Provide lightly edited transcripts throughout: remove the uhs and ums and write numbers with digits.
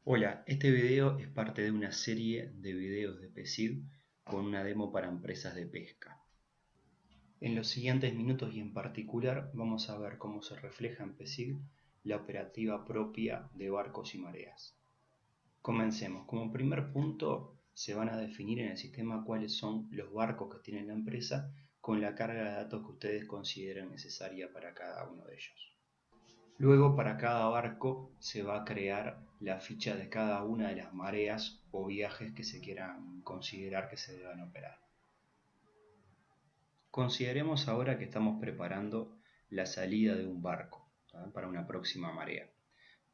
Hola, este video es parte de una serie de videos de PESIG con una demo para empresas de pesca. En los siguientes minutos y en particular vamos a ver cómo se refleja en PESIG la operativa propia de barcos y mareas. Comencemos. Como primer punto se van a definir en el sistema cuáles son los barcos que tiene la empresa con la carga de datos que ustedes consideren necesaria para cada uno de ellos. Luego, para cada barco se va a crear la ficha de cada una de las mareas o viajes que se quieran considerar que se deban operar. Consideremos ahora que estamos preparando la salida de un barco, ¿tá?, para una próxima marea.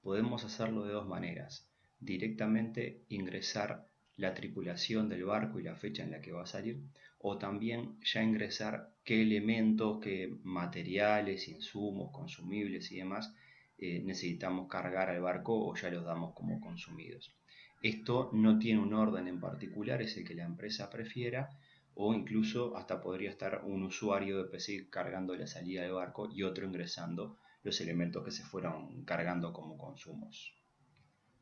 Podemos hacerlo de dos maneras. Directamente ingresar la tripulación del barco y la fecha en la que va a salir, o también ya ingresar qué elementos, qué materiales, insumos, consumibles y demás necesitamos cargar al barco o ya los damos como consumidos. Esto no tiene un orden en particular, es el que la empresa prefiera, o incluso hasta podría estar un usuario de PC cargando la salida del barco y otro ingresando los elementos que se fueron cargando como consumos.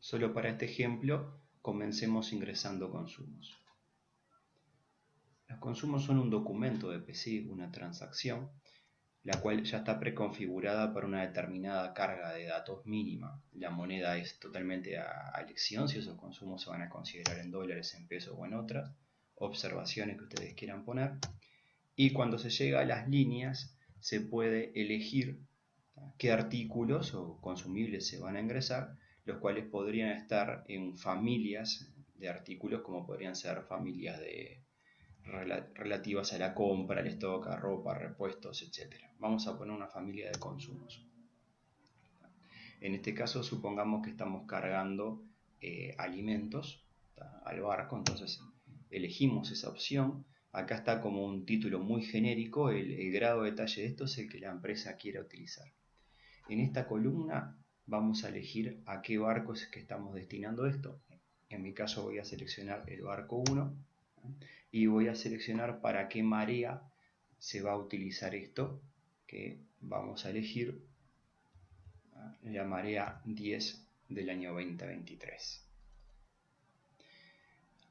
Solo para este ejemplo, comencemos ingresando consumos. Los consumos son un documento de PSIG, una transacción, la cual ya está preconfigurada para una determinada carga de datos mínima. La moneda es totalmente a elección, si esos consumos se van a considerar en dólares, en pesos o en otras observaciones que ustedes quieran poner. Y cuando se llega a las líneas, se puede elegir qué artículos o consumibles se van a ingresar, los cuales podrían estar en familias de artículos, como podrían ser familias relativas a la compra, el stock, a ropa, repuestos, etc. Vamos a poner una familia de consumos. En este caso supongamos que estamos cargando alimentos al barco, entonces elegimos esa opción. Acá está como un título muy genérico, el grado de detalle de esto es el que la empresa quiera utilizar. En esta columna vamos a elegir a qué barco es que estamos destinando esto. En mi caso voy a seleccionar el barco 1 y voy a seleccionar para qué marea se va a utilizar esto, que vamos a elegir la marea 10 del año 2023.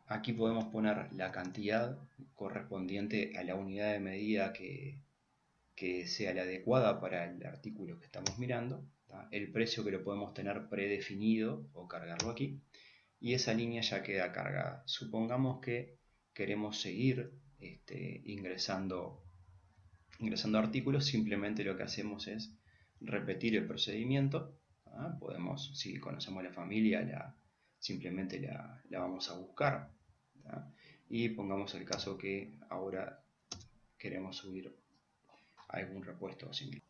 Aquí podemos poner la cantidad correspondiente a la unidad de medida que sea la adecuada para el artículo que estamos mirando, el precio que lo podemos tener predefinido o cargarlo aquí, y esa línea ya queda cargada. Supongamos que queremos seguir ingresando artículos, simplemente lo que hacemos es repetir el procedimiento. Podemos, si conocemos la familia, simplemente la vamos a buscar, y pongamos el caso que ahora queremos subir algún repuesto simple.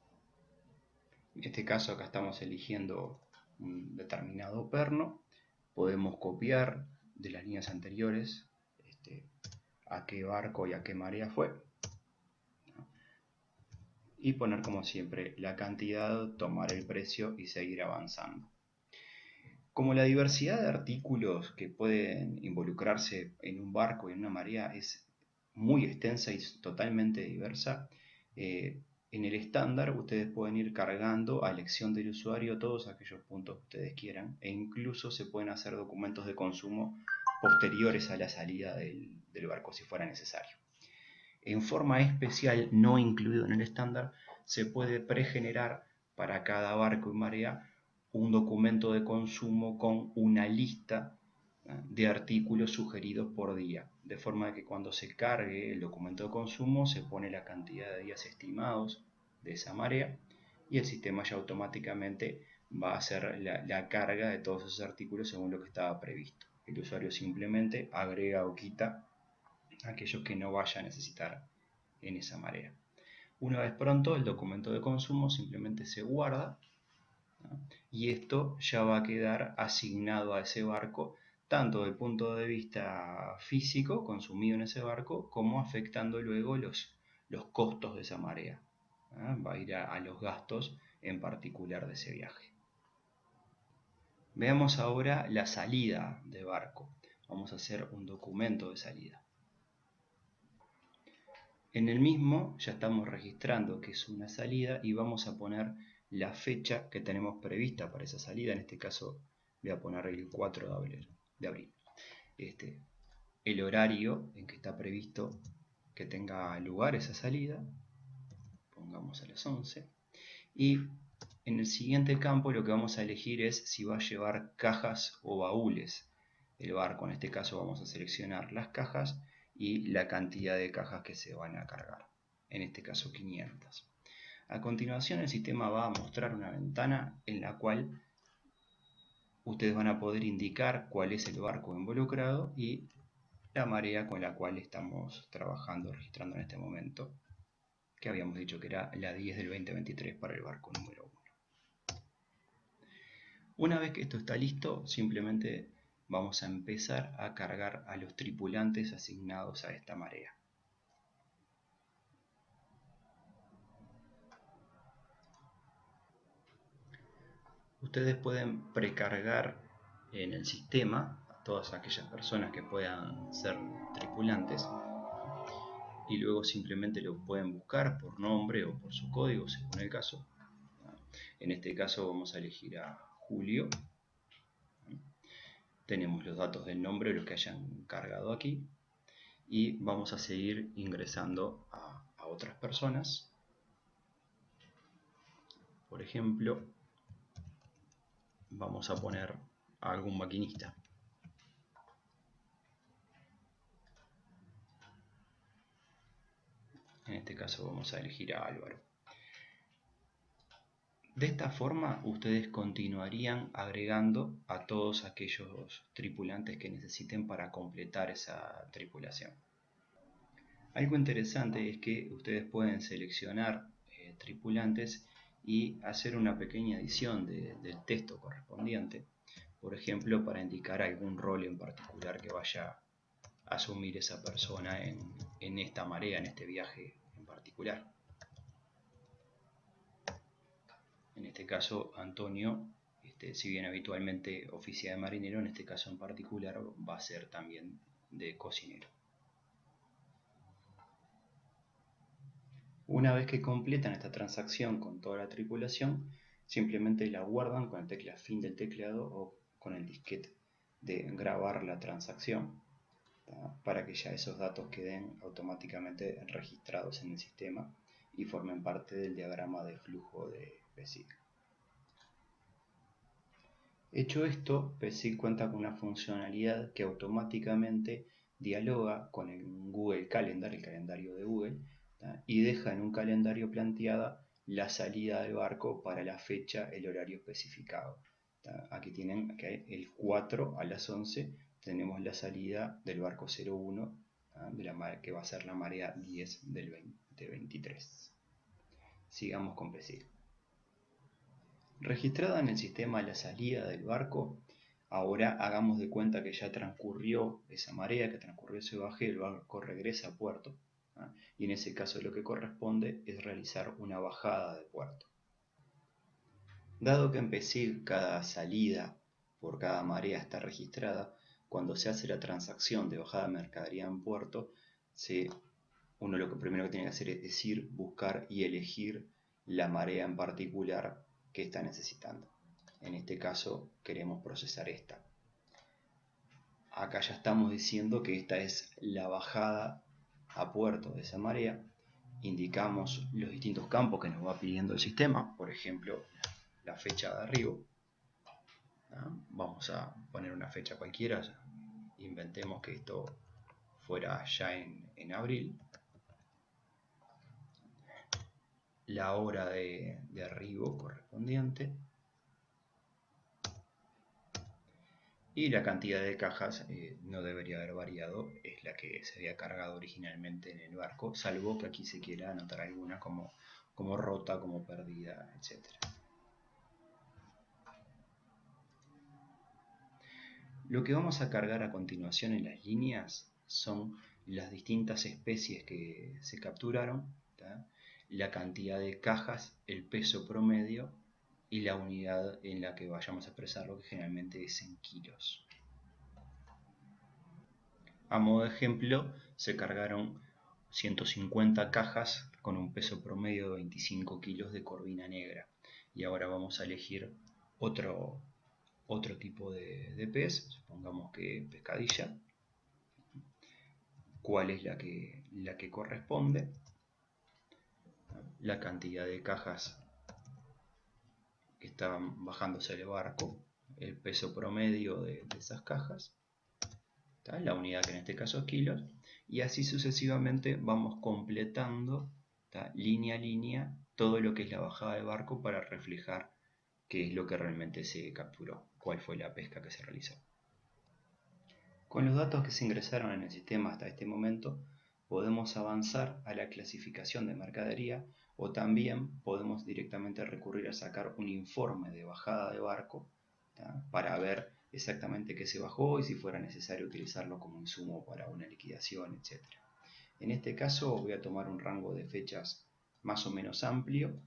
En este caso acá estamos eligiendo un determinado perno. Podemos copiar de las líneas anteriores a qué barco y a qué marea fue, y poner como siempre la cantidad, tomar el precio y seguir avanzando. Como la diversidad de artículos que pueden involucrarse en un barco y en una marea es muy extensa y totalmente diversa, en el estándar ustedes pueden ir cargando a elección del usuario todos aquellos puntos que ustedes quieran, e incluso se pueden hacer documentos de consumo posteriores a la salida del barco si fuera necesario. En forma especial, no incluido en el estándar, se puede pregenerar para cada barco y marea un documento de consumo con una lista de artículos sugeridos por día, de forma que cuando se cargue el documento de consumo se pone la cantidad de días estimados de esa marea y el sistema ya automáticamente va a hacer la carga de todos esos artículos según lo que estaba previsto. El usuario simplemente agrega o quita aquellos que no vaya a necesitar en esa marea. Una vez pronto, el documento de consumo simplemente se guarda, ¿no?, y esto ya va a quedar asignado a ese barco, tanto desde el punto de vista físico, consumido en ese barco, como afectando luego los costos de esa marea. Va a ir a los gastos en particular de ese viaje. Veamos ahora la salida de barco. Vamos a hacer un documento de salida. En el mismo ya estamos registrando que es una salida y vamos a poner la fecha que tenemos prevista para esa salida. En este caso voy a poner el 4 de abril. El horario en que está previsto que tenga lugar esa salida, pongamos a las 11, y en el siguiente campo lo que vamos a elegir es si va a llevar cajas o baúles el barco. En este caso vamos a seleccionar las cajas y la cantidad de cajas que se van a cargar, en este caso 500. A continuación el sistema va a mostrar una ventana en la cual ustedes van a poder indicar cuál es el barco involucrado y la marea con la cual estamos trabajando, registrando en este momento, que habíamos dicho que era la 10 del 2023 para el barco número 1. Una vez que esto está listo, simplemente vamos a empezar a cargar a los tripulantes asignados a esta marea. Ustedes pueden precargar en el sistema a todas aquellas personas que puedan ser tripulantes y luego simplemente lo pueden buscar por nombre o por su código según el caso. En este caso vamos a elegir a Julio. Tenemos los datos del nombre de los que hayan cargado aquí y vamos a seguir ingresando a otras personas. Por ejemplo, vamos a poner a algún maquinista. En este caso vamos a elegir a Álvaro. De esta forma ustedes continuarían agregando a todos aquellos tripulantes que necesiten para completar esa tripulación. Algo interesante es que ustedes pueden seleccionar tripulantes y hacer una pequeña edición del texto correspondiente, por ejemplo para indicar algún rol en particular que vaya a asumir esa persona en esta marea, en este viaje en particular. En este caso Antonio, si bien habitualmente oficia de marinero, en este caso en particular va a ser también de cocinero. Una vez que completan esta transacción con toda la tripulación, simplemente la guardan con la tecla fin del teclado o con el disquete de grabar la transacción, para que ya esos datos queden automáticamente registrados en el sistema y formen parte del diagrama de flujo de PESIG. Hecho esto, PESIG cuenta con una funcionalidad que automáticamente dialoga con el Google Calendar, el calendario de Google, y deja en un calendario planteada la salida del barco para la fecha, el horario especificado. Aquí tienen que el 4 a las 11 tenemos la salida del barco 01, que va a ser la marea 10 del 2023. Sigamos con PESIG. Registrada en el sistema la salida del barco, ahora hagamos de cuenta que ya transcurrió esa marea, que transcurrió ese baje, el barco regresa a puerto. Y en ese caso lo que corresponde es realizar una bajada de puerto. Dado que en PESIG cada salida por cada marea está registrada, cuando se hace la transacción de bajada de mercadería en puerto, uno lo que primero que tiene que hacer es ir, buscar y elegir la marea en particular que está necesitando. En este caso queremos procesar esta. Acá ya estamos diciendo que esta es la bajada a puerto de esa marea. Indicamos los distintos campos que nos va pidiendo el sistema, por ejemplo la fecha de arribo. Vamos a poner una fecha cualquiera, inventemos que esto fuera ya en abril. La hora de arribo correspondiente y la cantidad de cajas no debería haber variado, es la que se había cargado originalmente en el barco, salvo que aquí se quiera anotar alguna como rota, como perdida, etc. Lo que vamos a cargar a continuación en las líneas son las distintas especies que se capturaron, la cantidad de cajas, el peso promedio y la unidad en la que vayamos a expresarlo, que generalmente es en kilos. A modo de ejemplo, se cargaron 150 cajas con un peso promedio de 25 kilos de corvina negra. Y ahora vamos a elegir otro otro tipo de pez, supongamos que pescadilla, cuál es la que corresponde, la cantidad de cajas que estaban bajándose del barco, el peso promedio de esas cajas, ¿tá? La unidad que en este caso es kilos, y así sucesivamente vamos completando, ¿tá? Línea a línea todo lo que es la bajada del barco para reflejar qué es lo que realmente se capturó, cuál fue la pesca que se realizó. Con los datos que se ingresaron en el sistema hasta este momento, podemos avanzar a la clasificación de mercadería o también podemos directamente recurrir a sacar un informe de bajada de barco, ¿tá? Para ver exactamente qué se bajó y si fuera necesario utilizarlo como insumo para una liquidación, etc. En este caso voy a tomar un rango de fechas más o menos amplio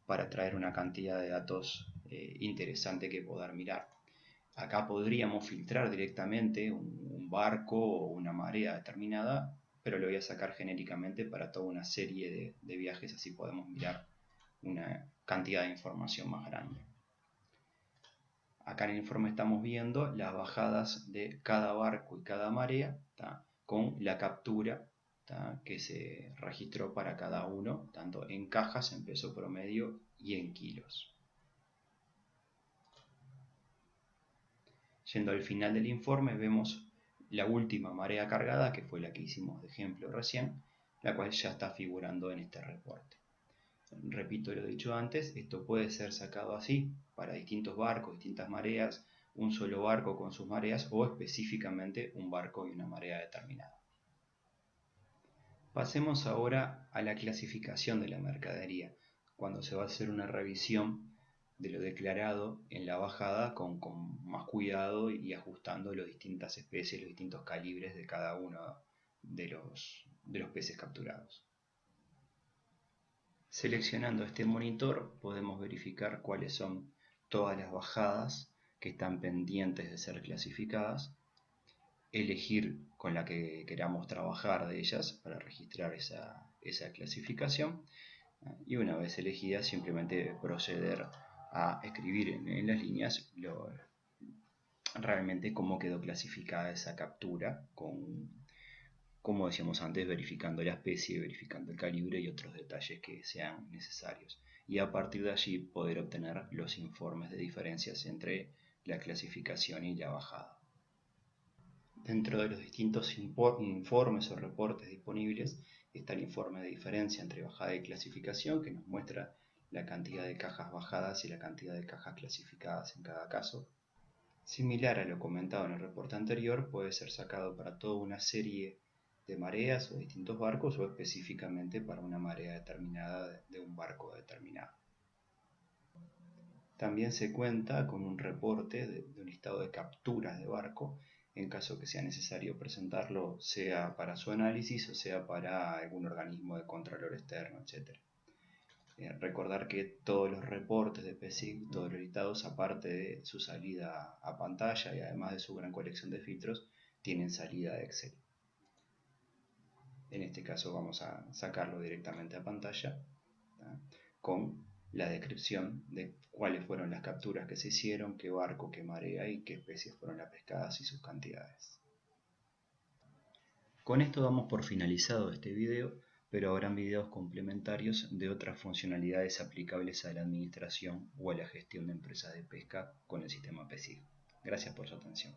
para traer una cantidad de datos interesante que poder mirar. Acá podríamos filtrar directamente un barco o una marea determinada, pero lo voy a sacar genéricamente para toda una serie de viajes, así podemos mirar una cantidad de información más grande. Acá en el informe estamos viendo las bajadas de cada barco y cada marea, ¿tá? Con la captura, ¿tá? Que se registró para cada uno, tanto en cajas, en peso promedio y en kilos. Yendo al final del informe vemos la última marea cargada, que fue la que hicimos de ejemplo recién, la cual ya está figurando en este reporte. Repito lo dicho antes, esto puede ser sacado así para distintos barcos, distintas mareas, un solo barco con sus mareas o específicamente un barco y una marea determinada. Pasemos ahora a la clasificación de la mercadería, cuando se va a hacer una revisión de lo declarado en la bajada con más cuidado y ajustando las distintas especies, los distintos calibres de cada uno de los peces capturados. Seleccionando este monitor podemos verificar cuáles son todas las bajadas que están pendientes de ser clasificadas, elegir con la que queramos trabajar de ellas para registrar esa clasificación y una vez elegida simplemente proceder a escribir en las líneas realmente cómo quedó clasificada esa captura, como decíamos antes, verificando la especie, verificando el calibre y otros detalles que sean necesarios. Y a partir de allí poder obtener los informes de diferencias entre la clasificación y la bajada. Dentro de los distintos informes o reportes disponibles está el informe de diferencia entre bajada y clasificación, que nos muestra la cantidad de cajas bajadas y la cantidad de cajas clasificadas en cada caso. Similar a lo comentado en el reporte anterior, puede ser sacado para toda una serie de mareas o distintos barcos o específicamente para una marea determinada de un barco determinado. También se cuenta con un reporte de un listado de capturas de barco en caso que sea necesario presentarlo, sea para su análisis o sea para algún organismo de contralor externo, etc. Recordar que todos los reportes de PSIC, todos los listados, aparte de su salida a pantalla y además de su gran colección de filtros, tienen salida de Excel. En este caso vamos a sacarlo directamente a pantalla, ¿tá? Con la descripción de cuáles fueron las capturas que se hicieron, qué barco, qué marea y qué especies fueron las pescadas y sus cantidades. Con esto damos por finalizado este video, pero habrán videos complementarios de otras funcionalidades aplicables a la administración o a la gestión de empresas de pesca con el sistema PSIC. Gracias por su atención.